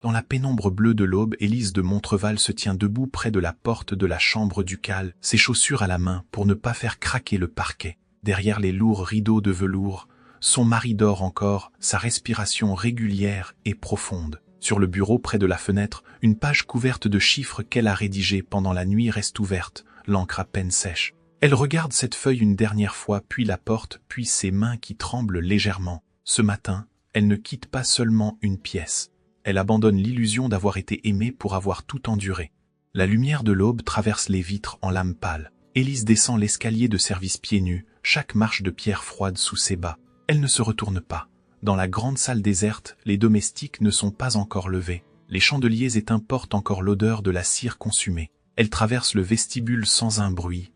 Dans la pénombre bleue de l'aube, Élise de Montreval se tient debout près de la porte de la chambre ducale, ses chaussures à la main pour ne pas faire craquer le parquet. Derrière les lourds rideaux de velours, son mari dort encore, sa respiration régulière et profonde. Sur le bureau près de la fenêtre, une page couverte de chiffres qu'elle a rédigés pendant la nuit reste ouverte, l'encre à peine sèche. Elle regarde cette feuille une dernière fois, puis la porte, puis ses mains qui tremblent légèrement. Ce matin, elle ne quitte pas seulement une pièce. Elle abandonne l'illusion d'avoir été aimée pour avoir tout enduré. La lumière de l'aube traverse les vitres en lames pâles. Élise descend l'escalier de service pieds nus, chaque marche de pierre froide sous ses bas. Elle ne se retourne pas. Dans la grande salle déserte, les domestiques ne sont pas encore levés. Les chandeliers éteints portent encore l'odeur de la cire consumée. Elle traverse le vestibule sans un bruit,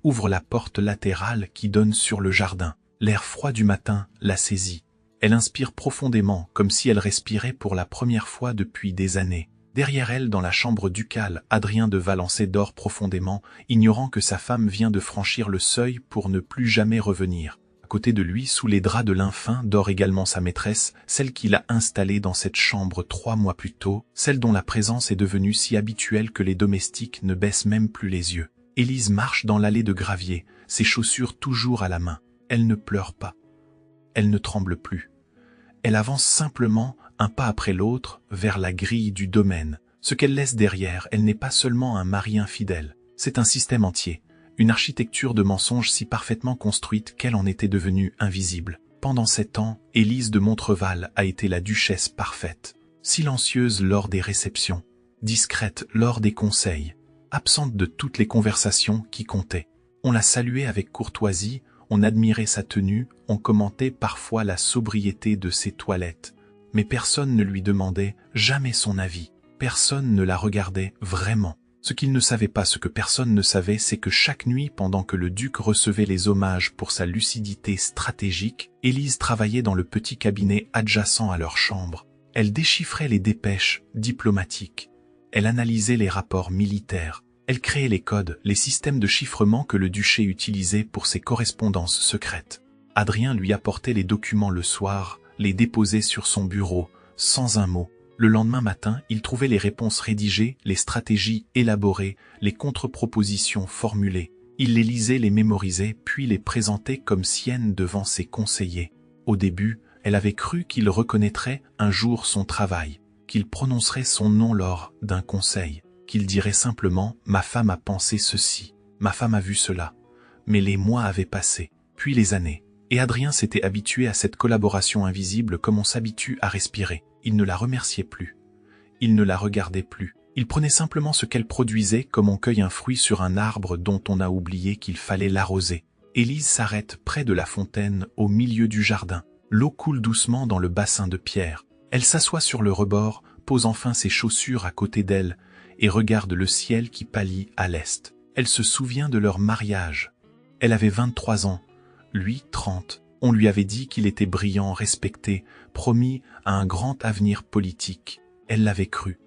ouvre la porte latérale qui donne sur le jardin. L'air froid du matin la saisit. Elle inspire profondément, comme si elle respirait pour la première fois depuis des années. Derrière elle, dans la chambre ducale, Adrien de Valençay dort profondément, ignorant que sa femme vient de franchir le seuil pour ne plus jamais revenir. À côté de lui, sous les draps de lin fin, dort également sa maîtresse, celle qu'il a installée dans cette chambre 3 mois plus tôt, celle dont la présence est devenue si habituelle que les domestiques ne baissent même plus les yeux. Élise marche dans l'allée de gravier, ses chaussures toujours à la main. Elle ne pleure pas. Elle ne tremble plus. Elle avance simplement, un pas après l'autre, vers la grille du domaine. Ce qu'elle laisse derrière, elle n'est pas seulement un mari infidèle. C'est un système entier, une architecture de mensonges si parfaitement construite qu'elle en était devenue invisible. Pendant 7 ans, Élise de Montreval a été la duchesse parfaite. Silencieuse lors des réceptions, discrète lors des conseils, absente de toutes les conversations qui comptaient. On la saluait avec courtoisie, on admirait sa tenue, on commentait parfois la sobriété de ses toilettes. Mais personne ne lui demandait jamais son avis. Personne ne la regardait vraiment. Ce qu'il ne savait pas, ce que personne ne savait, c'est que chaque nuit, pendant que le duc recevait les hommages pour sa lucidité stratégique, Élise travaillait dans le petit cabinet adjacent à leur chambre. Elle déchiffrait les dépêches diplomatiques. Elle analysait les rapports militaires. Elle créait les codes, les systèmes de chiffrement que le duché utilisait pour ses correspondances secrètes. Adrien lui apportait les documents le soir, les déposait sur son bureau, sans un mot. Le lendemain matin, il trouvait les réponses rédigées, les stratégies élaborées, les contre-propositions formulées. Il les lisait, les mémorisait, puis les présentait comme siennes devant ses conseillers. Au début, elle avait cru qu'il reconnaîtrait un jour son travail, qu'il prononcerait son nom lors d'un conseil, qu'il dirait simplement « ma femme a pensé ceci, ma femme a vu cela ». Mais les mois avaient passé, puis les années. Et Adrien s'était habitué à cette collaboration invisible comme on s'habitue à respirer. Il ne la remerciait plus. Il ne la regardait plus. Il prenait simplement ce qu'elle produisait comme on cueille un fruit sur un arbre dont on a oublié qu'il fallait l'arroser. Élise s'arrête près de la fontaine au milieu du jardin. L'eau coule doucement dans le bassin de pierre. Elle s'assoit sur le rebord, pose enfin ses chaussures à côté d'elle et regarde le ciel qui pâlit à l'est. Elle se souvient de leur mariage. Elle avait 23 ans. Lui, 30, on lui avait dit qu'il était brillant, respecté, promis à un grand avenir politique. Elle l'avait cru.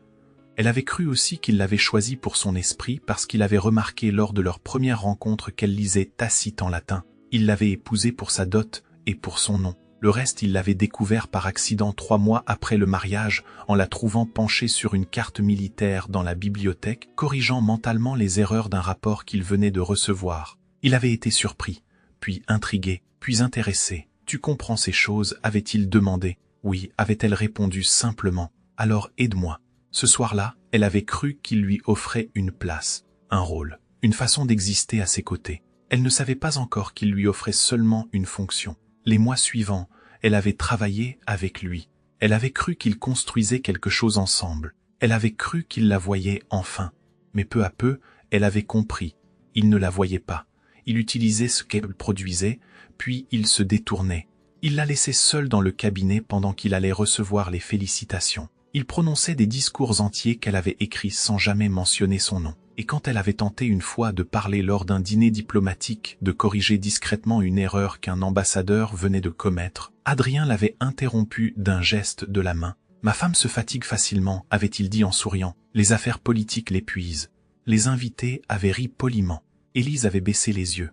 Elle avait cru aussi qu'il l'avait choisi pour son esprit parce qu'il avait remarqué lors de leur première rencontre qu'elle lisait Tacite en latin. Il l'avait épousée pour sa dot et pour son nom. Le reste, il l'avait découvert par accident 3 mois après le mariage, en la trouvant penchée sur une carte militaire dans la bibliothèque, corrigeant mentalement les erreurs d'un rapport qu'il venait de recevoir. Il avait été surpris, puis intrigué, puis intéressé. « Tu comprends ces choses ?» avait-il demandé. « Oui » avait-elle répondu simplement. « Alors aide-moi. » Ce soir-là, elle avait cru qu'il lui offrait une place, un rôle, une façon d'exister à ses côtés. Elle ne savait pas encore qu'il lui offrait seulement une fonction. Les mois suivants, elle avait travaillé avec lui. Elle avait cru qu'ils construisaient quelque chose ensemble. Elle avait cru qu'il la voyait enfin. Mais peu à peu, elle avait compris. Il ne la voyait pas. Il utilisait ce qu'elle produisait, puis il se détournait. Il la laissait seule dans le cabinet pendant qu'il allait recevoir les félicitations. Il prononçait des discours entiers qu'elle avait écrits sans jamais mentionner son nom. Et quand elle avait tenté une fois de parler lors d'un dîner diplomatique, de corriger discrètement une erreur qu'un ambassadeur venait de commettre, Adrien l'avait interrompue d'un geste de la main. « Ma femme se fatigue facilement », avait-il dit en souriant. « Les affaires politiques l'épuisent. » Les invités avaient ri poliment. Élise avait baissé les yeux,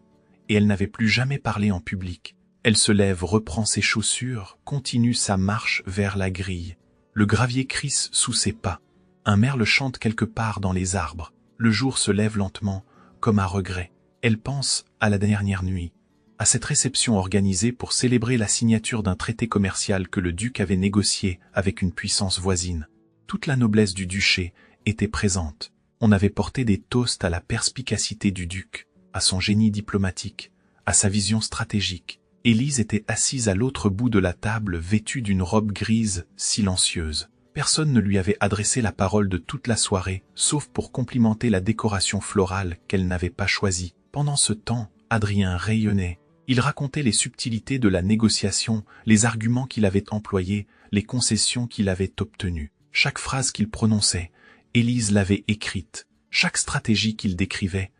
et elle n'avait plus jamais parlé en public. Elle se lève, reprend ses chaussures, continue sa marche vers la grille. Le gravier crisse sous ses pas. Un merle chante quelque part dans les arbres. Le jour se lève lentement, comme à regret. Elle pense à la dernière nuit, à cette réception organisée pour célébrer la signature d'un traité commercial que le duc avait négocié avec une puissance voisine. Toute la noblesse du duché était présente. On avait porté des toasts à la perspicacité du duc, à son génie diplomatique, à sa vision stratégique. Élise était assise à l'autre bout de la table vêtue d'une robe grise, silencieuse. Personne ne lui avait adressé la parole de toute la soirée, sauf pour complimenter la décoration florale qu'elle n'avait pas choisie. Pendant ce temps, Adrien rayonnait. Il racontait les subtilités de la négociation, les arguments qu'il avait employés, les concessions qu'il avait obtenues. Chaque phrase qu'il prononçait, Élise l'avait écrite. Chaque stratégie qu'il décrivait,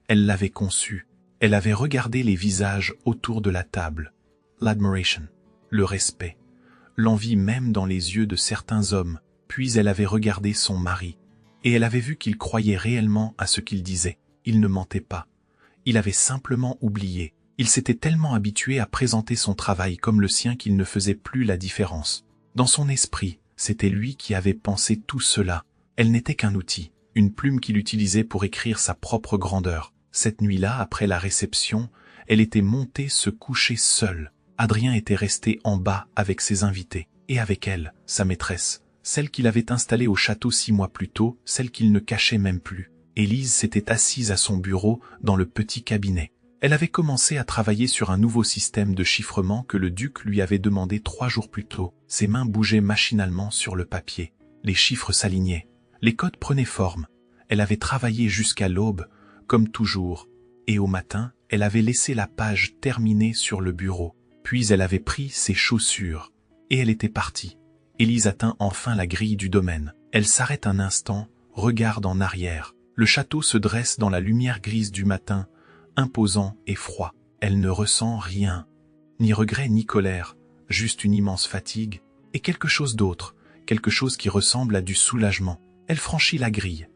elle l'avait conçue. Elle avait regardé les visages autour de la table. L'admiration, le respect, l'envie même dans les yeux de certains hommes. Puis elle avait regardé son mari. Et elle avait vu qu'il croyait réellement à ce qu'il disait. Il ne mentait pas. Il avait simplement oublié. Il s'était tellement habitué à présenter son travail comme le sien qu'il ne faisait plus la différence. Dans son esprit, c'était lui qui avait pensé tout cela. Elle n'était qu'un outil, une plume qu'il utilisait pour écrire sa propre grandeur. Cette nuit-là, après la réception, elle était montée se coucher seule. Adrien était resté en bas avec ses invités, et avec elle, sa maîtresse, celle qu'il avait installée au château 6 mois plus tôt, celle qu'il ne cachait même plus. Élise s'était assise à son bureau dans le petit cabinet. Elle avait commencé à travailler sur un nouveau système de chiffrement que le duc lui avait demandé 3 jours plus tôt. Ses mains bougeaient machinalement sur le papier. Les chiffres s'alignaient. Les codes prenaient forme. Elle avait travaillé jusqu'à l'aube, comme toujours, et au matin, elle avait laissé la page terminée sur le bureau. Puis elle avait pris ses chaussures, et elle était partie. Élise atteint enfin la grille du domaine. Elle s'arrête un instant, regarde en arrière. Le château se dresse dans la lumière grise du matin, imposant et froid. Elle ne ressent rien, ni regret ni colère, juste une immense fatigue, et quelque chose d'autre, quelque chose qui ressemble à du soulagement. Elle franchit la grille.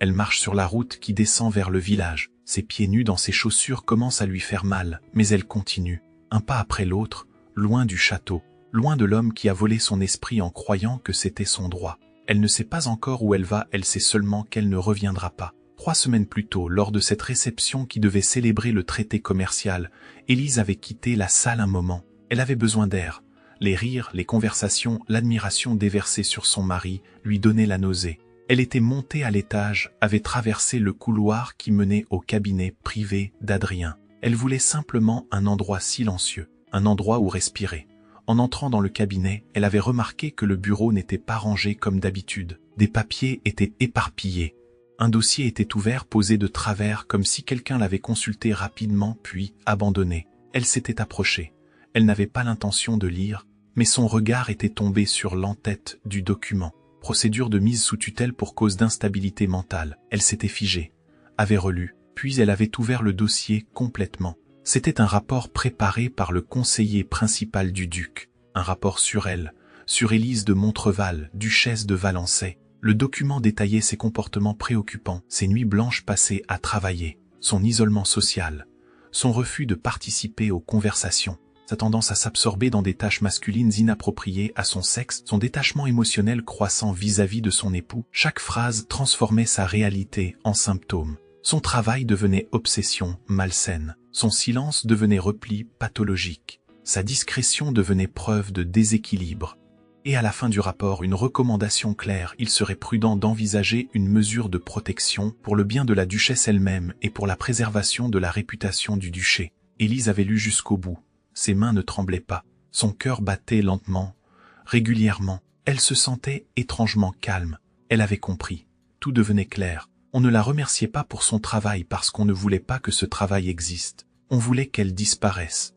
Elle marche sur la route qui descend vers le village. Ses pieds nus dans ses chaussures commencent à lui faire mal, mais elle continue, un pas après l'autre, loin du château, loin de l'homme qui a volé son esprit en croyant que c'était son droit. Elle ne sait pas encore où elle va, elle sait seulement qu'elle ne reviendra pas. 3 semaines plus tôt, lors de cette réception qui devait célébrer le traité commercial, Élise avait quitté la salle un moment. Elle avait besoin d'air. Les rires, les conversations, l'admiration déversée sur son mari lui donnaient la nausée. Elle était montée à l'étage, avait traversé le couloir qui menait au cabinet privé d'Adrien. Elle voulait simplement un endroit silencieux, un endroit où respirer. En entrant dans le cabinet, elle avait remarqué que le bureau n'était pas rangé comme d'habitude. Des papiers étaient éparpillés. Un dossier était ouvert, posé de travers, comme si quelqu'un l'avait consulté rapidement puis abandonné. Elle s'était approchée. Elle n'avait pas l'intention de lire, mais son regard était tombé sur l'entête du document. Procédure de mise sous tutelle pour cause d'instabilité mentale. Elle s'était figée, avait relu, puis elle avait ouvert le dossier complètement. C'était un rapport préparé par le conseiller principal du duc. Un rapport sur elle, sur Élise de Montreval, duchesse de Valençay. Le document détaillait ses comportements préoccupants, ses nuits blanches passées à travailler, son isolement social, son refus de participer aux conversations, sa tendance à s'absorber dans des tâches masculines inappropriées à son sexe, son détachement émotionnel croissant vis-à-vis de son époux. Chaque phrase transformait sa réalité en symptômes. Son travail devenait obsession malsaine. Son silence devenait repli pathologique. Sa discrétion devenait preuve de déséquilibre. Et à la fin du rapport, une recommandation claire, il serait prudent d'envisager une mesure de protection pour le bien de la duchesse elle-même et pour la préservation de la réputation du duché. Élise avait lu jusqu'au bout. Ses mains ne tremblaient pas, son cœur battait lentement, régulièrement. Elle se sentait étrangement calme. Elle avait compris. Tout devenait clair. On ne la remerciait pas pour son travail parce qu'on ne voulait pas que ce travail existe. On voulait qu'elle disparaisse,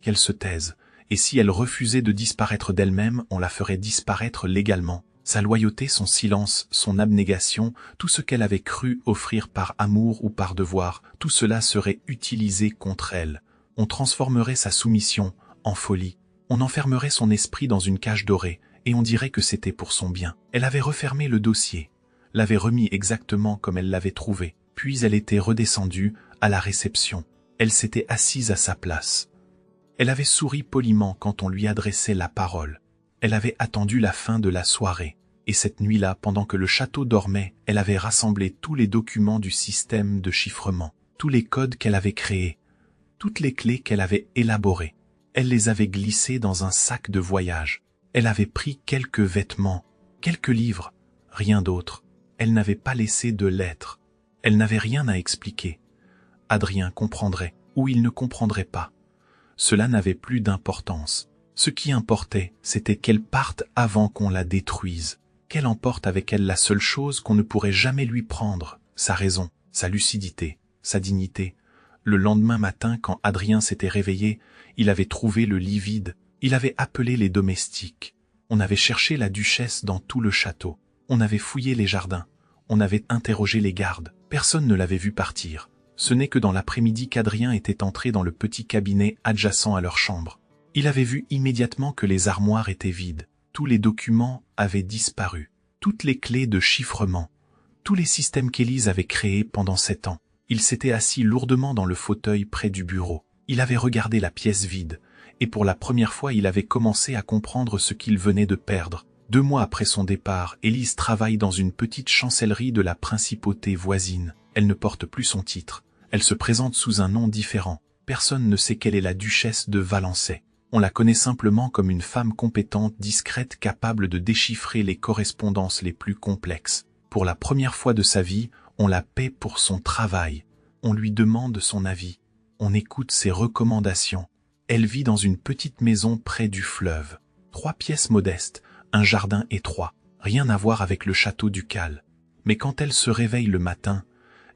qu'elle se taise. Et si elle refusait de disparaître d'elle-même, on la ferait disparaître légalement. Sa loyauté, son silence, son abnégation, tout ce qu'elle avait cru offrir par amour ou par devoir, tout cela serait utilisé contre elle. On transformerait sa soumission en folie. On enfermerait son esprit dans une cage dorée, et on dirait que c'était pour son bien. Elle avait refermé le dossier, l'avait remis exactement comme elle l'avait trouvé, puis elle était redescendue à la réception. Elle s'était assise à sa place. Elle avait souri poliment quand on lui adressait la parole. Elle avait attendu la fin de la soirée. Et cette nuit-là, pendant que le château dormait, elle avait rassemblé tous les documents du système de chiffrement, tous les codes qu'elle avait créés, toutes les clés qu'elle avait élaborées. Elle les avait glissés dans un sac de voyage. Elle avait pris quelques vêtements, quelques livres, rien d'autre. Elle n'avait pas laissé de lettres. Elle n'avait rien à expliquer. Adrien comprendrait, ou il ne comprendrait pas. Cela n'avait plus d'importance. Ce qui importait, c'était qu'elle parte avant qu'on la détruise. Qu'elle emporte avec elle la seule chose qu'on ne pourrait jamais lui prendre, sa raison, sa lucidité, sa dignité. Le lendemain matin, quand Adrien s'était réveillé, il avait trouvé le lit vide. Il avait appelé les domestiques. On avait cherché la duchesse dans tout le château. On avait fouillé les jardins. On avait interrogé les gardes. Personne ne l'avait vu partir. Ce n'est que dans l'après-midi qu'Adrien était entré dans le petit cabinet adjacent à leur chambre. Il avait vu immédiatement que les armoires étaient vides. Tous les documents avaient disparu. Toutes les clés de chiffrement. Tous les systèmes qu'Élise avait créés pendant 7 ans. Il s'était assis lourdement dans le fauteuil près du bureau. Il avait regardé la pièce vide. Et pour la première fois, il avait commencé à comprendre ce qu'il venait de perdre. 2 mois après son départ, Élise travaille dans une petite chancellerie de la principauté voisine. Elle ne porte plus son titre. Elle se présente sous un nom différent. Personne ne sait qu'elle est la duchesse de Valençay. On la connaît simplement comme une femme compétente, discrète, capable de déchiffrer les correspondances les plus complexes. Pour la première fois de sa vie, on la paie pour son travail. On lui demande son avis. On écoute ses recommandations. Elle vit dans une petite maison près du fleuve. 3 pièces modestes, un jardin étroit. Rien à voir avec le château ducal. Mais quand elle se réveille le matin,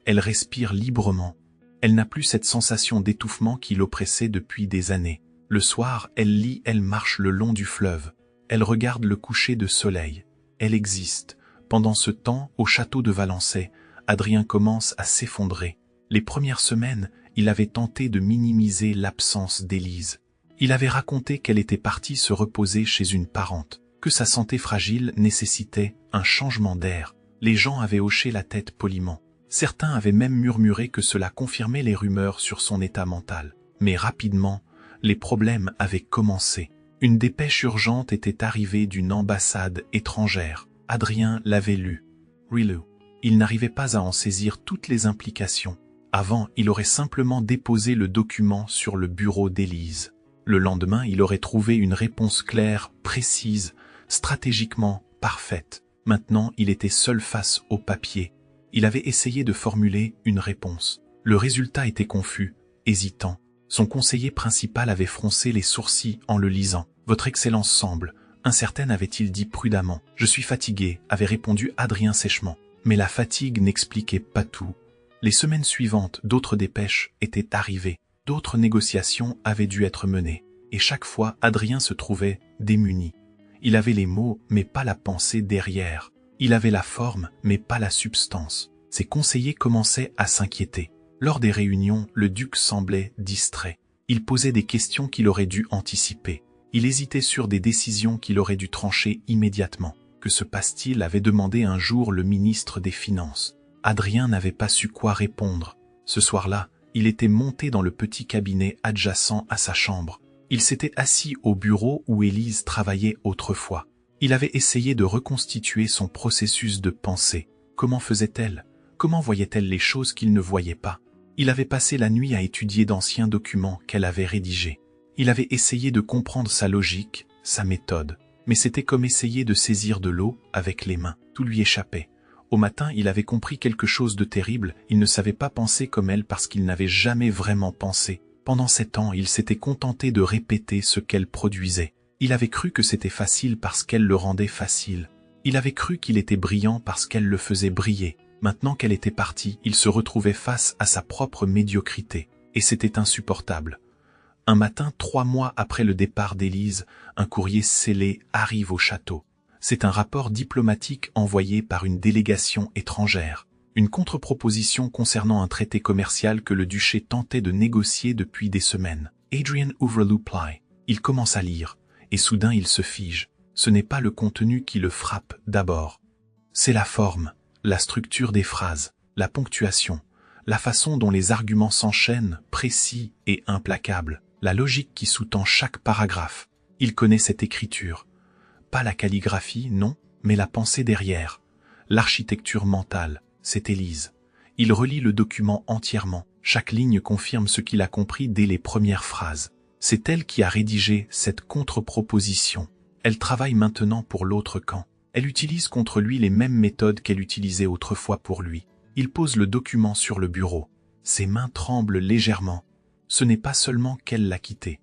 elle respire librement. Elle n'a plus cette sensation d'étouffement qui l'oppressait depuis des années. Le soir, elle lit, elle marche le long du fleuve. Elle regarde le coucher de soleil. Elle existe. Pendant ce temps, au château de Valençay, Adrien commence à s'effondrer. Les premières semaines, il avait tenté de minimiser l'absence d'Élise. Il avait raconté qu'elle était partie se reposer chez une parente, que sa santé fragile nécessitait un changement d'air. Les gens avaient hoché la tête poliment. Certains avaient même murmuré que cela confirmait les rumeurs sur son état mental. Mais rapidement, les problèmes avaient commencé. Une dépêche urgente était arrivée d'une ambassade étrangère. Adrien l'avait lue. Relu. Il n'arrivait pas à en saisir toutes les implications. Avant, il aurait simplement déposé le document sur le bureau d'Élise. Le lendemain, il aurait trouvé une réponse claire, précise, stratégiquement parfaite. Maintenant, il était seul face au papier. Il avait essayé de formuler une réponse. Le résultat était confus, hésitant. Son conseiller principal avait froncé les sourcils en le lisant. « Votre Excellence semble. » Incertaine avait-il dit prudemment. « Je suis fatigué », avait répondu Adrien sèchement. Mais la fatigue n'expliquait pas tout. Les semaines suivantes, d'autres dépêches étaient arrivées. D'autres négociations avaient dû être menées. Et chaque fois, Adrien se trouvait démuni. Il avait les mots, mais pas la pensée derrière. Il avait la forme, mais pas la substance. Ses conseillers commençaient à s'inquiéter. Lors des réunions, le duc semblait distrait. Il posait des questions qu'il aurait dû anticiper. Il hésitait sur des décisions qu'il aurait dû trancher immédiatement. Que se passe-t-il, avait demandé un jour le ministre des Finances. Adrien n'avait pas su quoi répondre. Ce soir-là, il était monté dans le petit cabinet adjacent à sa chambre. Il s'était assis au bureau où Élise travaillait autrefois. Il avait essayé de reconstituer son processus de pensée. Comment faisait-elle? Comment voyait-elle les choses qu'il ne voyait pas? Il avait passé la nuit à étudier d'anciens documents qu'elle avait rédigés. Il avait essayé de comprendre sa logique, sa méthode. Mais c'était comme essayer de saisir de l'eau avec les mains. Tout lui échappait. Au matin, il avait compris quelque chose de terrible. Il ne savait pas penser comme elle parce qu'il n'avait jamais vraiment pensé. Pendant 7 ans, il s'était contenté de répéter ce qu'elle produisait. Il avait cru que c'était facile parce qu'elle le rendait facile. Il avait cru qu'il était brillant parce qu'elle le faisait briller. Maintenant qu'elle était partie, il se retrouvait face à sa propre médiocrité. Et c'était insupportable. Un matin, 3 mois après le départ d'Élise, un courrier scellé arrive au château. C'est un rapport diplomatique envoyé par une délégation étrangère. Une contre-proposition concernant un traité commercial que le duché tentait de négocier depuis des semaines. Adrien ouvre l'oupli. Il commence à lire, et soudain il se fige. Ce n'est pas le contenu qui le frappe d'abord. C'est la forme, la structure des phrases, la ponctuation, la façon dont les arguments s'enchaînent, précis et implacables, la logique qui sous-tend chaque paragraphe. Il connaît cette écriture. Pas la calligraphie, non, mais la pensée derrière. L'architecture mentale, c'est Élise. Il relit le document entièrement. Chaque ligne confirme ce qu'il a compris dès les premières phrases. C'est elle qui a rédigé cette contre-proposition. Elle travaille maintenant pour l'autre camp. Elle utilise contre lui les mêmes méthodes qu'elle utilisait autrefois pour lui. Il pose le document sur le bureau. Ses mains tremblent légèrement. Ce n'est pas seulement qu'elle l'a quitté.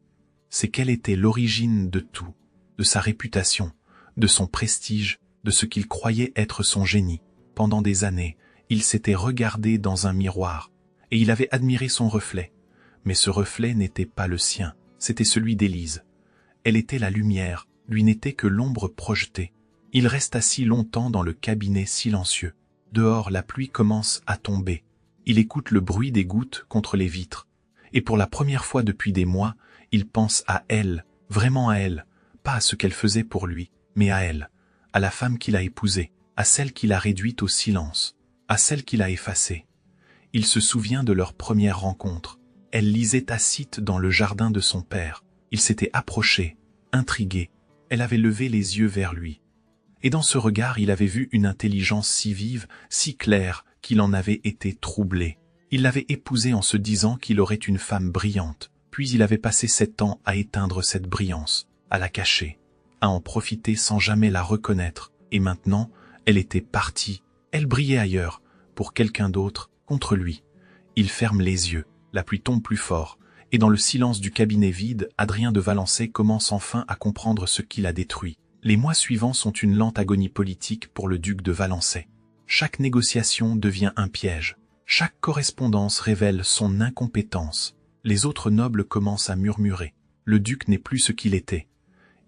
C'est qu'elle était l'origine de tout. De sa réputation, de son prestige, de ce qu'il croyait être son génie. Pendant des années, il s'était regardé dans un miroir, et il avait admiré son reflet. Mais ce reflet n'était pas le sien, c'était celui d'Élise. Elle était la lumière, lui n'était que l'ombre projetée. Il reste assis longtemps dans le cabinet silencieux. Dehors, la pluie commence à tomber. Il écoute le bruit des gouttes contre les vitres. Et pour la première fois depuis des mois, il pense à elle, vraiment à elle, pas à ce qu'elle faisait pour lui, mais à elle, à la femme qu'il a épousée, à celle qu'il a réduite au silence, à celle qu'il a effacée. Il se souvient de leur première rencontre. Elle lisait Tacite dans le jardin de son père. Il s'était approché, intrigué. Elle avait levé les yeux vers lui. Et dans ce regard, il avait vu une intelligence si vive, si claire, qu'il en avait été troublé. Il l'avait épousée en se disant qu'il aurait une femme brillante. Puis il avait passé 7 ans à éteindre cette brillance, à la cacher, à en profiter sans jamais la reconnaître. Et maintenant, elle était partie. Elle brillait ailleurs, pour quelqu'un d'autre, contre lui. Il ferme les yeux, la pluie tombe plus fort, et dans le silence du cabinet vide, Adrien de Valençay commence enfin à comprendre ce qui l'a détruit. Les mois suivants sont une lente agonie politique pour le duc de Valençay. Chaque négociation devient un piège. Chaque correspondance révèle son incompétence. Les autres nobles commencent à murmurer. Le duc n'est plus ce qu'il était.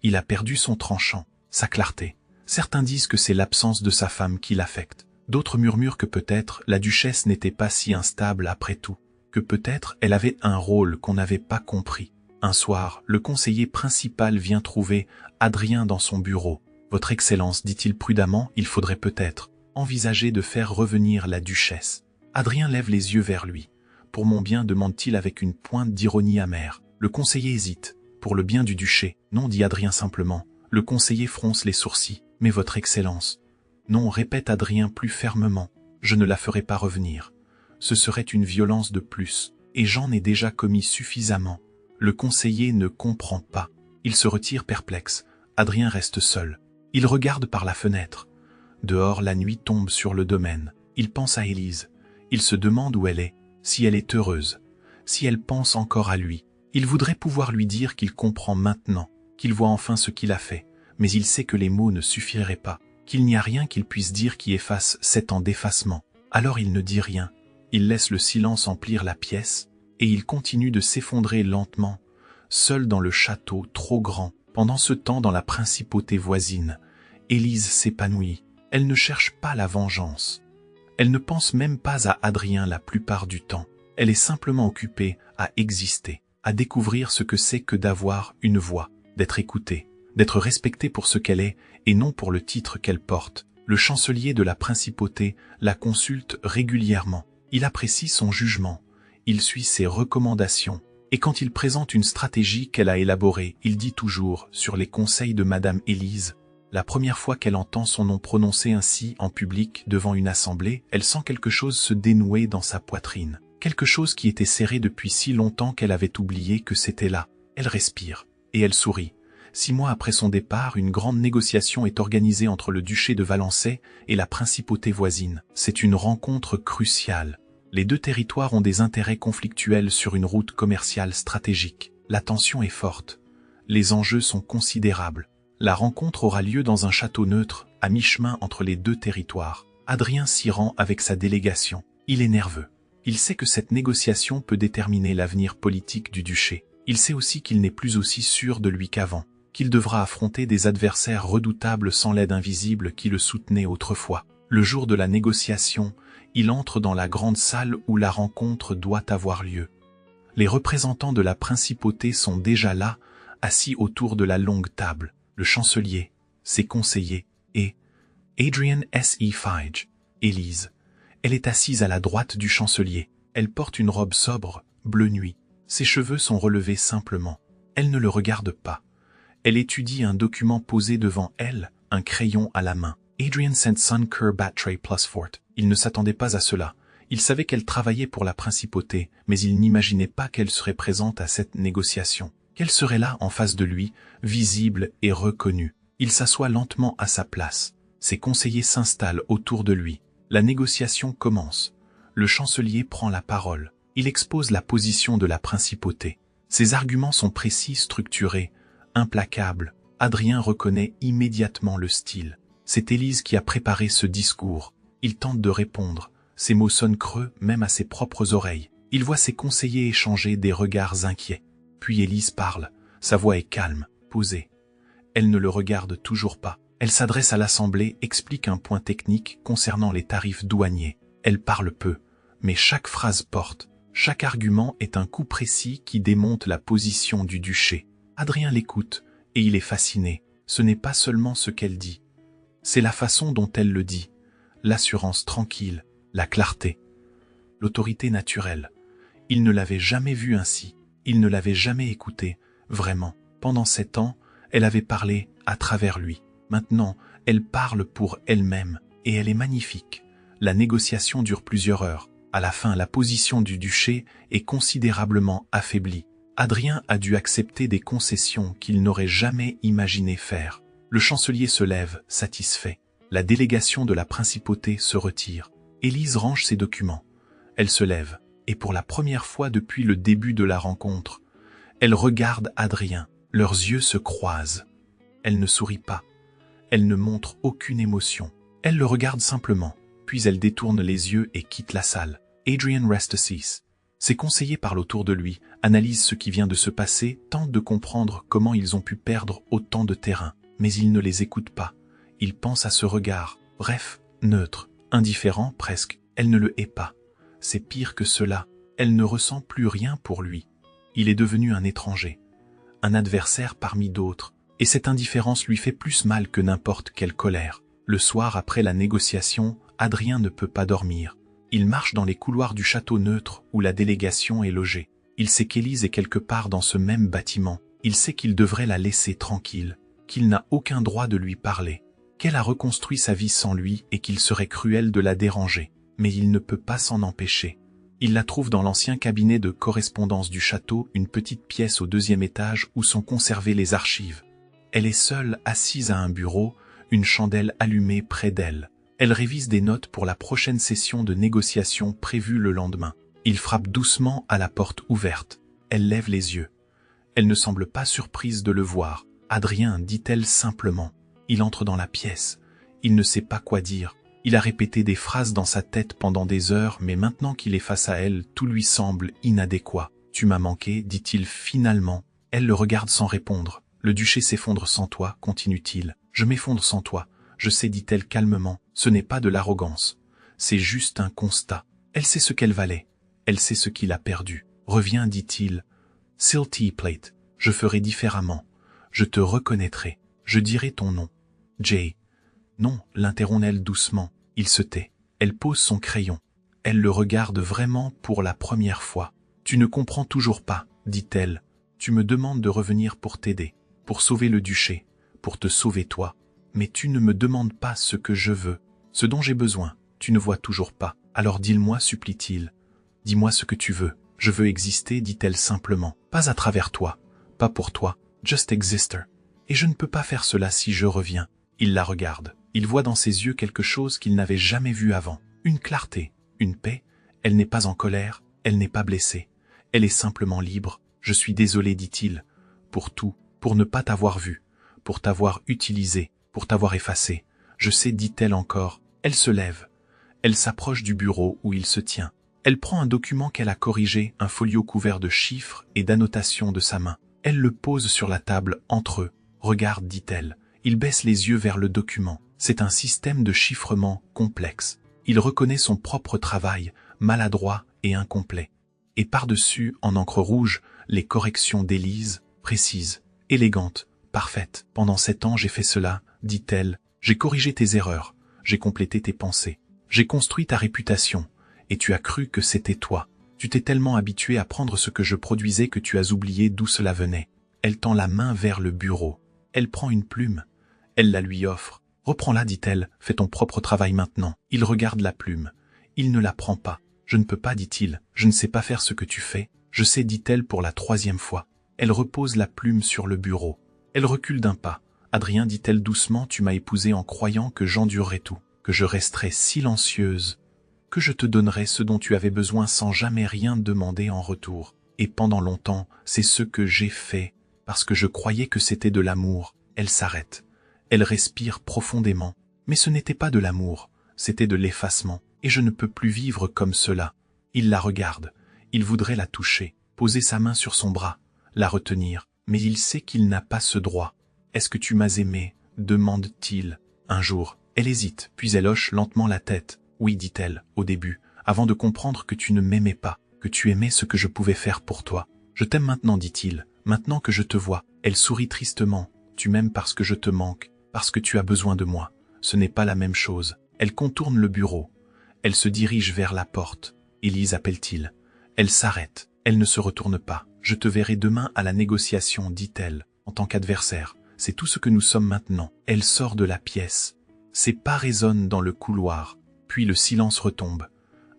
Il a perdu son tranchant, sa clarté. Certains disent que c'est l'absence de sa femme qui l'affecte. D'autres murmurent que peut-être la duchesse n'était pas si instable après tout, que peut-être elle avait un rôle qu'on n'avait pas compris. Un soir, le conseiller principal vient trouver Adrien dans son bureau. « Votre Excellence, dit-il prudemment, il faudrait peut-être envisager de faire revenir la duchesse. » Adrien lève les yeux vers lui. « Pour mon bien, demande-t-il avec une pointe d'ironie amère. » Le conseiller hésite. « Pour le bien du duché. »« Non, dit Adrien simplement. » Le conseiller fronce les sourcils. « Mais votre Excellence. » « Non, répète Adrien plus fermement. Je ne la ferai pas revenir. Ce serait une violence de plus, et j'en ai déjà commis suffisamment. » Le conseiller ne comprend pas. Il se retire perplexe. Adrien reste seul. Il regarde par la fenêtre. Dehors, la nuit tombe sur le domaine. Il pense à Élise. Il se demande où elle est, si elle est heureuse, si elle pense encore à lui. Il voudrait pouvoir lui dire qu'il comprend maintenant, qu'il voit enfin ce qu'il a fait, mais il sait que les mots ne suffiraient pas, qu'il n'y a rien qu'il puisse dire qui efface 7 ans d'effacement. Alors il ne dit rien. Il laisse le silence emplir la pièce, et il continue de s'effondrer lentement, seul dans le château trop grand. Pendant ce temps, dans la principauté voisine, Élise s'épanouit. Elle ne cherche pas la vengeance. Elle ne pense même pas à Adrien la plupart du temps. Elle est simplement occupée à exister, à découvrir ce que c'est que d'avoir une voix, d'être écoutée, d'être respectée pour ce qu'elle est et non pour le titre qu'elle porte. Le chancelier de la principauté la consulte régulièrement. Il apprécie son jugement. Il suit ses recommandations. Et quand il présente une stratégie qu'elle a élaborée, il dit toujours, sur les conseils de Madame Élise, la première fois qu'elle entend son nom prononcé ainsi en public devant une assemblée, elle sent quelque chose se dénouer dans sa poitrine. Quelque chose qui était serré depuis si longtemps qu'elle avait oublié que c'était là. Elle respire. Et elle sourit. 6 mois après son départ, une grande négociation est organisée entre le duché de Valençay et la principauté voisine. C'est une rencontre cruciale. Les deux territoires ont des intérêts conflictuels sur une route commerciale stratégique. La tension est forte. Les enjeux sont considérables. La rencontre aura lieu dans un château neutre, à mi-chemin entre les deux territoires. Adrien s'y rend avec sa délégation. Il est nerveux. Il sait que cette négociation peut déterminer l'avenir politique du duché. Il sait aussi qu'il n'est plus aussi sûr de lui qu'avant, qu'il devra affronter des adversaires redoutables sans l'aide invisible qui le soutenaient autrefois. Le jour de la négociation, il entre dans la grande salle où la rencontre doit avoir lieu. Les représentants de la principauté sont déjà là, assis autour de la longue table. Le chancelier, ses conseillers, et Adrian S.E. Fige, Élise. Elle est assise à la droite du chancelier. Elle porte une robe sobre, bleu nuit. Ses cheveux sont relevés simplement. Elle ne le regarde pas. Elle étudie un document posé devant elle, un crayon à la main. Adrian sent Sun Kerr Batray plus Fort. Il ne s'attendait pas à cela. Il savait qu'elle travaillait pour la principauté, mais il n'imaginait pas qu'elle serait présente à cette négociation. Qu'elle serait là en face de lui, visible et reconnue. Il s'assoit lentement à sa place. Ses conseillers s'installent autour de lui. La négociation commence. Le chancelier prend la parole. Il expose la position de la principauté. Ses arguments sont précis, structurés, implacables. Adrien reconnaît immédiatement le style. C'est Élise qui a préparé ce discours. Il tente de répondre. Ses mots sonnent creux, même à ses propres oreilles. Il voit ses conseillers échanger des regards inquiets. Puis Élise parle. Sa voix est calme, posée. Elle ne le regarde toujours pas. Elle s'adresse à l'Assemblée, explique un point technique concernant les tarifs douaniers. Elle parle peu, mais chaque phrase porte. Chaque argument est un coup précis qui démonte la position du duché. Adrien l'écoute, et il est fasciné. Ce n'est pas seulement ce qu'elle dit. C'est la façon dont elle le dit. L'assurance tranquille, la clarté, l'autorité naturelle. Il ne l'avait jamais vue ainsi. Il ne l'avait jamais écoutée, vraiment. Pendant 7 ans, elle avait parlé à travers lui. Maintenant, elle parle pour elle-même, et elle est magnifique. La négociation dure plusieurs heures. À la fin, la position du duché est considérablement affaiblie. Adrien a dû accepter des concessions qu'il n'aurait jamais imaginé faire. Le chancelier se lève, satisfait. La délégation de la principauté se retire. Élise range ses documents. Elle se lève, et pour la première fois depuis le début de la rencontre, elle regarde Adrien. Leurs yeux se croisent. Elle ne sourit pas. Elle ne montre aucune émotion. Elle le regarde simplement, puis elle détourne les yeux et quitte la salle. Adrian reste assis. Ses conseillers parlent autour de lui, analysent ce qui vient de se passer, tentent de comprendre comment ils ont pu perdre autant de terrain. Mais il ne les écoute pas. Il pense à ce regard, bref, neutre, indifférent presque. Elle ne le hait pas. C'est pire que cela. Elle ne ressent plus rien pour lui. Il est devenu un étranger, un adversaire parmi d'autres. Et cette indifférence lui fait plus mal que n'importe quelle colère. Le soir après la négociation, Adrien ne peut pas dormir. Il marche dans les couloirs du château neutre où la délégation est logée. Il sait qu'Élise est quelque part dans ce même bâtiment. Il sait qu'il devrait la laisser tranquille, qu'il n'a aucun droit de lui parler, qu'elle a reconstruit sa vie sans lui et qu'il serait cruel de la déranger. Mais il ne peut pas s'en empêcher. Il la trouve dans l'ancien cabinet de correspondance du château, une petite pièce au 2e étage où sont conservées les archives. Elle est seule, assise à un bureau, une chandelle allumée près d'elle. Elle révise des notes pour la prochaine session de négociation prévue le lendemain. Il frappe doucement à la porte ouverte. Elle lève les yeux. Elle ne semble pas surprise de le voir. « Adrien », dit-elle simplement. Il entre dans la pièce. Il ne sait pas quoi dire. Il a répété des phrases dans sa tête pendant des heures, mais maintenant qu'il est face à elle, tout lui semble inadéquat. « Tu m'as manqué », dit-il finalement. Elle le regarde sans répondre. « Le duché s'effondre sans toi », continue-t-il. « Je m'effondre sans toi. Je sais », dit-elle calmement. Ce n'est pas de l'arrogance. C'est juste un constat. Elle sait ce qu'elle valait. Elle sait ce qu'il a perdu. « Reviens », dit-il. « Silty Plate. Je ferai différemment. Je te reconnaîtrai. Je dirai ton nom. Jay. » « Non », l'interrompt-elle doucement. Il se tait. Elle pose son crayon. Elle le regarde vraiment pour la première fois. « Tu ne comprends toujours pas », dit-elle. « Tu me demandes de revenir pour t'aider, pour sauver le duché, pour te sauver toi. Mais tu ne me demandes pas ce que je veux, ce dont j'ai besoin. Tu ne vois toujours pas. Alors dis-le-moi, supplie-t-il. Dis-moi ce que tu veux. Je veux exister, dit-elle simplement. Pas à travers toi, pas pour toi, just exister. Et je ne peux pas faire cela si je reviens. Il la regarde. Il voit dans ses yeux quelque chose qu'il n'avait jamais vu avant. Une clarté, une paix. Elle n'est pas en colère, elle n'est pas blessée. Elle est simplement libre. Je suis désolé, dit-il, pour tout, pour ne pas t'avoir vu, pour t'avoir utilisé, pour t'avoir effacé. Je sais, dit-elle encore. Elle se lève. Elle s'approche du bureau où il se tient. Elle prend un document qu'elle a corrigé, un folio couvert de chiffres et d'annotations de sa main. Elle le pose sur la table entre eux. Regarde, dit-elle. Il baisse les yeux vers le document. C'est un système de chiffrement complexe. Il reconnaît son propre travail, maladroit et incomplet. Et par-dessus, en encre rouge, les corrections d'Élise, précises, élégantes, parfaites. Pendant 7 ans, j'ai fait cela, dit-elle. J'ai corrigé tes erreurs, j'ai complété tes pensées. J'ai construit ta réputation, et tu as cru que c'était toi. Tu t'es tellement habitué à prendre ce que je produisais que tu as oublié d'où cela venait. Elle tend la main vers le bureau. Elle prend une plume. Elle la lui offre. Reprends-la, dit-elle, fais ton propre travail maintenant. Il regarde la plume. Il ne la prend pas. Je ne peux pas, dit-il, je ne sais pas faire ce que tu fais. Je sais, dit-elle pour la 3e fois. Elle repose la plume sur le bureau. Elle recule d'un pas. Adrien, dit-elle doucement, tu m'as épousé en croyant que j'endurerais tout, que je resterais silencieuse, que je te donnerais ce dont tu avais besoin sans jamais rien demander en retour. Et pendant longtemps, c'est ce que j'ai fait, parce que je croyais que c'était de l'amour. Elle s'arrête. Elle respire profondément. Mais ce n'était pas de l'amour, c'était de l'effacement. Et je ne peux plus vivre comme cela. Il la regarde. Il voudrait la toucher, poser sa main sur son bras, la retenir. Mais il sait qu'il n'a pas ce droit. « Est-ce que tu m'as aimé ?» demande-t-il. Un jour, elle hésite, puis elle hoche lentement la tête. « Oui, dit-elle, au début, avant de comprendre que tu ne m'aimais pas, que tu aimais ce que je pouvais faire pour toi. Je t'aime maintenant, dit-il, maintenant que je te vois. » Elle sourit tristement. « Tu m'aimes parce que je te manque, parce que tu as besoin de moi. Ce n'est pas la même chose. » Elle contourne le bureau. Elle se dirige vers la porte. « Élise, appelle-t-il. » Elle s'arrête. Elle ne se retourne pas. « Je te verrai demain à la négociation, dit-elle, en tant qu'adversaire. C'est tout ce que nous sommes maintenant. » Elle sort de la pièce. Ses pas résonnent dans le couloir. Puis le silence retombe.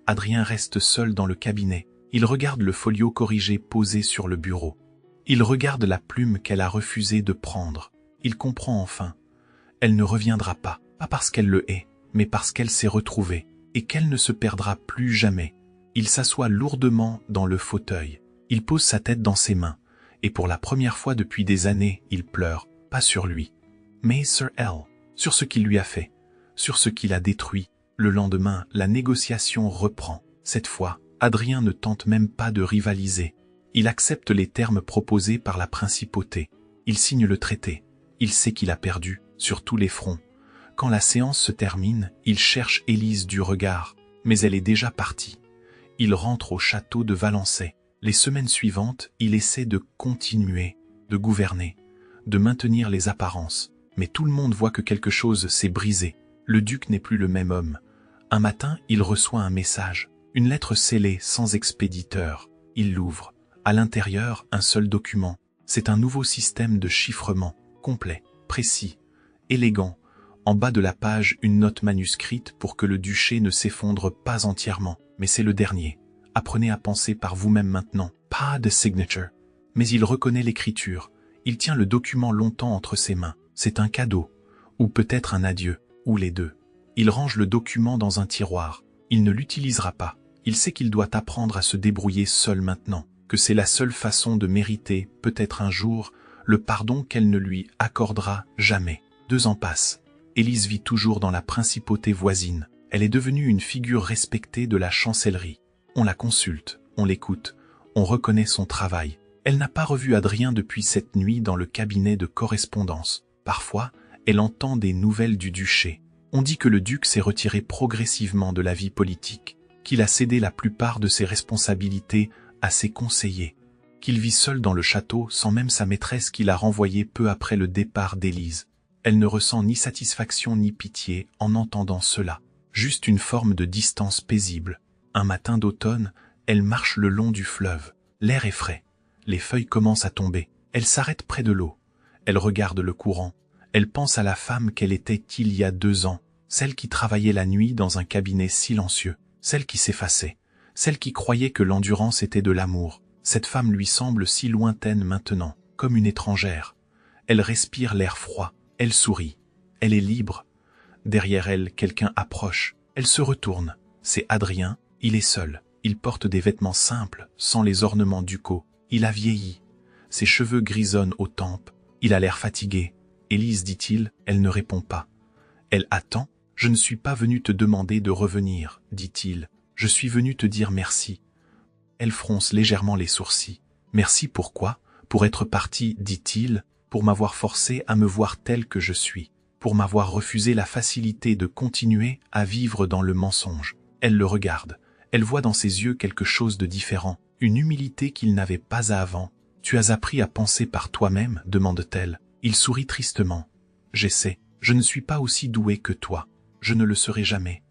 Adrien reste seul dans le cabinet. Il regarde le folio corrigé posé sur le bureau. Il regarde la plume qu'elle a refusé de prendre. Il comprend enfin. Elle ne reviendra pas, pas parce qu'elle le hait, mais parce qu'elle s'est retrouvée, et qu'elle ne se perdra plus jamais. Il s'assoit lourdement dans le fauteuil. Il pose sa tête dans ses mains, et pour la première fois depuis des années, il pleure, pas sur lui, mais sur elle, sur ce qu'il lui a fait, sur ce qu'il a détruit. Le lendemain, la négociation reprend. Cette fois, Adrien ne tente même pas de rivaliser. Il accepte les termes proposés par la principauté. Il signe le traité. Il sait qu'il a perdu, sur tous les fronts. Quand la séance se termine, il cherche Élise du regard, mais elle est déjà partie. Il rentre au château de Valençay. Les semaines suivantes, il essaie de continuer, de gouverner, de maintenir les apparences. Mais tout le monde voit que quelque chose s'est brisé. Le duc n'est plus le même homme. Un matin, il reçoit un message, une lettre scellée sans expéditeur. Il l'ouvre. À l'intérieur, un seul document. C'est un nouveau système de chiffrement, complet, précis, élégant. En bas de la page, une note manuscrite pour que le duché ne s'effondre pas entièrement. Mais c'est le dernier. Apprenez à penser par vous-même maintenant. Pas de signature. Mais il reconnaît l'écriture. Il tient le document longtemps entre ses mains. C'est un cadeau, ou peut-être un adieu, ou les deux. Il range le document dans un tiroir. Il ne l'utilisera pas. Il sait qu'il doit apprendre à se débrouiller seul maintenant, que c'est la seule façon de mériter, peut-être un jour, le pardon qu'elle ne lui accordera jamais. 2 ans passent. Élise vit toujours dans la principauté voisine. Elle est devenue une figure respectée de la chancellerie. On la consulte, on l'écoute, on reconnaît son travail. Elle n'a pas revu Adrien depuis cette nuit dans le cabinet de correspondance. Parfois, elle entend des nouvelles du duché. On dit que le duc s'est retiré progressivement de la vie politique, qu'il a cédé la plupart de ses responsabilités à ses conseillers, qu'il vit seul dans le château sans même sa maîtresse qui l'a renvoyé peu après le départ d'Élise. Elle ne ressent ni satisfaction ni pitié en entendant cela, juste une forme de distance paisible. Un matin d'automne, elle marche le long du fleuve. L'air est frais. Les feuilles commencent à tomber. Elle s'arrête près de l'eau. Elle regarde le courant. Elle pense à la femme qu'elle était il y a 2 ans, celle qui travaillait la nuit dans un cabinet silencieux, celle qui s'effaçait, celle qui croyait que l'endurance était de l'amour. Cette femme lui semble si lointaine maintenant, comme une étrangère. Elle respire l'air froid. Elle sourit. Elle est libre. Derrière elle, quelqu'un approche. Elle se retourne. C'est Adrien. Il est seul. Il porte des vêtements simples, sans les ornements ducaux. Il a vieilli. Ses cheveux grisonnent aux tempes. Il a l'air fatigué. Élise, dit-il, elle ne répond pas. Elle attend. Je ne suis pas venu te demander de revenir, dit-il. Je suis venu te dire merci. Elle fronce légèrement les sourcils. Merci pourquoi? Pour être parti, dit-il, pour m'avoir forcé à me voir tel que je suis, pour m'avoir refusé la facilité de continuer à vivre dans le mensonge. Elle le regarde. Elle voit dans ses yeux quelque chose de différent, une humilité qu'il n'avait pas avant. « Tu as appris à penser par toi-même » demande-t-elle. Il sourit tristement. « J'essaie. Je ne suis pas aussi doué que toi. Je ne le serai jamais.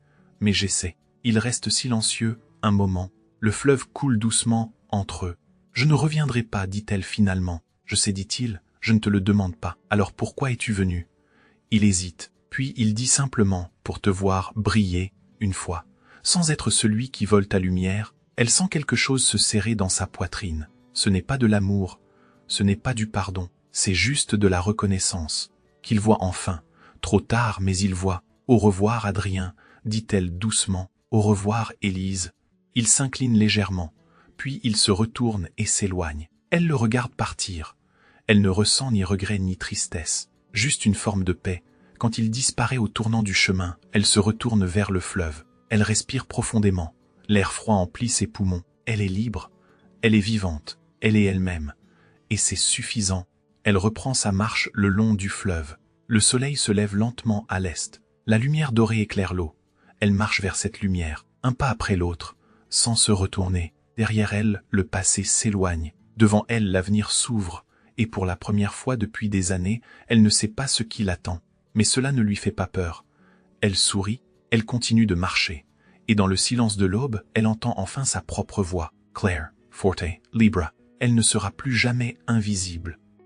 Mais j'essaie. » Il reste silencieux un moment. Le fleuve coule doucement entre eux. « Je ne reviendrai pas, dit-elle finalement. Je sais, dit-il, Je ne te le demande pas. Alors pourquoi es-tu venu? Il hésite, puis il dit simplement, pour te voir briller, une fois. Sans être celui qui vole ta lumière, elle sent quelque chose se serrer dans sa poitrine. Ce n'est pas de l'amour, ce n'est pas du pardon, c'est juste de la reconnaissance. Qu'il voit enfin. Trop tard, mais il voit. Au revoir, Adrien, dit-elle doucement. Au revoir, Élise. Il s'incline légèrement, puis il se retourne et s'éloigne. Elle le regarde partir. Elle ne ressent ni regret ni tristesse, juste une forme de paix. Quand il disparaît au tournant du chemin, elle se retourne vers le fleuve. Elle respire profondément. L'air froid emplit ses poumons. Elle est libre. Elle est vivante. Elle est elle-même. Et c'est suffisant. Elle reprend sa marche le long du fleuve. Le soleil se lève lentement à l'est. La lumière dorée éclaire l'eau. Elle marche vers cette lumière, un pas après l'autre, sans se retourner. Derrière elle, le passé s'éloigne. Devant elle, l'avenir s'ouvre. Et pour la première fois depuis des années, elle ne sait pas ce qui l'attend. Mais cela ne lui fait pas peur. Elle sourit, elle continue de marcher. Et dans le silence de l'aube, elle entend enfin sa propre voix. Claire, forte, libra. Elle ne sera plus jamais invisible.